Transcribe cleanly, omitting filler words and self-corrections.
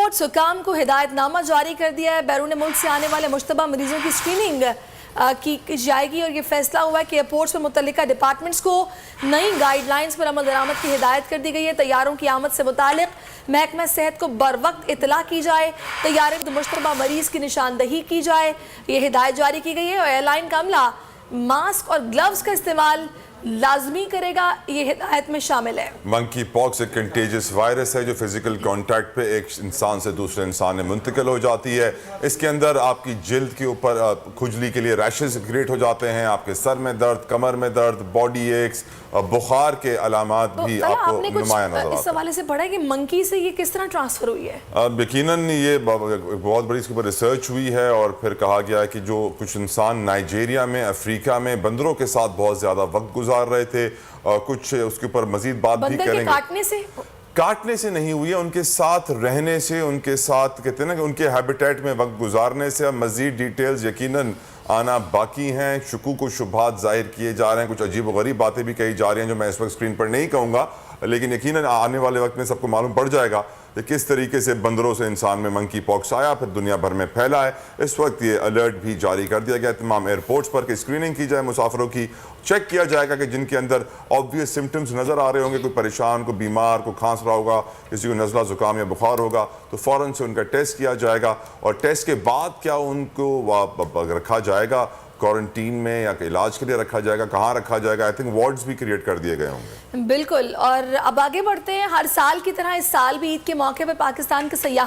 Airports हुकाम को हिदायतनामा जारी कर दिया है। बैरून मुल्क से आने वाले मुश्तबा मरीजों की स्क्रीनिंग की जाएगी और ये फैसला हुआ है कि एयरपोर्ट्स में मुतल्लिका डिपार्टमेंट्स को नई गाइडलाइंस पर अमल दरामद की हिदायत कर दी गई है। तैयारों की आमद से मुतालिक महकमा सेहत को बर वक्त इतला की जाए, तैयारे में मुश्तबा मरीज की निशानदही की जाए, ये हिदायत जारी की गई है। और एयरलाइन का अमला मास्क और ग्लव्स का इस्तेमाल लाजमी करेगा, ये हिदायत में शामिल है। मंकी पॉक्स एक कंटेजियस वायरस है जो फिजिकल कांटेक्ट पे एक इंसान से दूसरे इंसान में मुंतकिल हो जाती है। इसके अंदर आपकी जिल्द के ऊपर खुजली के लिए रैशेस क्रिएट हो जाते हैं, आपके सर में दर्द, कमर में दर्द, बॉडी एक्स, बुखार के अलामात भी आपको नुमाया नजर आते हैं। इस हवाले से पढ़ा है कि मंकी से ये किस तरह ट्रांसफर हुई है? यकीनन ये बहुत बड़ी इसके ऊपर रिसर्च हुई है और फिर कहा गया है कि जो कुछ इंसान नाइजीरिया में, अफ्रीका में बंदरों के साथ बहुत ज्यादा वक्त गुजार रहे थे, कुछ उसके ऊपर मजीद बात भी करेंगे। काटने से नहीं हुई है, उनके साथ रहने से, उनके साथ कहते हैं ना कि उनके हैबिटेट में वक्त गुजारने से। अब मजीद डिटेल्स यकीनन आना बाकी हैं, शुकूक व शुबहात जाहिर किए जा रहे हैं, कुछ अजीब व गरीब बातें भी कही जा रही हैं जो मैं इस वक्त स्क्रीन पर नहीं कहूँगा, लेकिन यकीनन आने वाले वक्त में सबको मालूम पड़ जाएगा कि किस तरीके से बंदरों से इंसान में मंकी पॉक्स आया, फिर दुनिया भर में फैला है। इस वक्त ये अलर्ट भी जारी कर दिया गया तमाम एयरपोर्ट्स पर कि स्क्रीनिंग की जाए मुसाफिरों की, चेक किया जाएगा कि जिनके अंदर ऑब्वियस सिम्टम्स नज़र आ रहे होंगे, कोई परेशान, कोई बीमार, कोई खांस रहा होगा, किसी को नज़ला ज़ुकाम या बुखार होगा, तो फ़ौरन से उनका टेस्ट किया जाएगा और टेस्ट के बाद क्या उनको रखा जाएगा क्वारंटीन में या इलाज के लिए रखा जाएगा, कहाँ रखा जाएगा। आई थिंक वार्ड्स भी क्रिएट कर दिए गए होंगे। बिल्कुल। और अब आगे बढ़ते हैं। हर साल की तरह इस साल भी ईद के मौके पर पाकिस्तान के सयाहत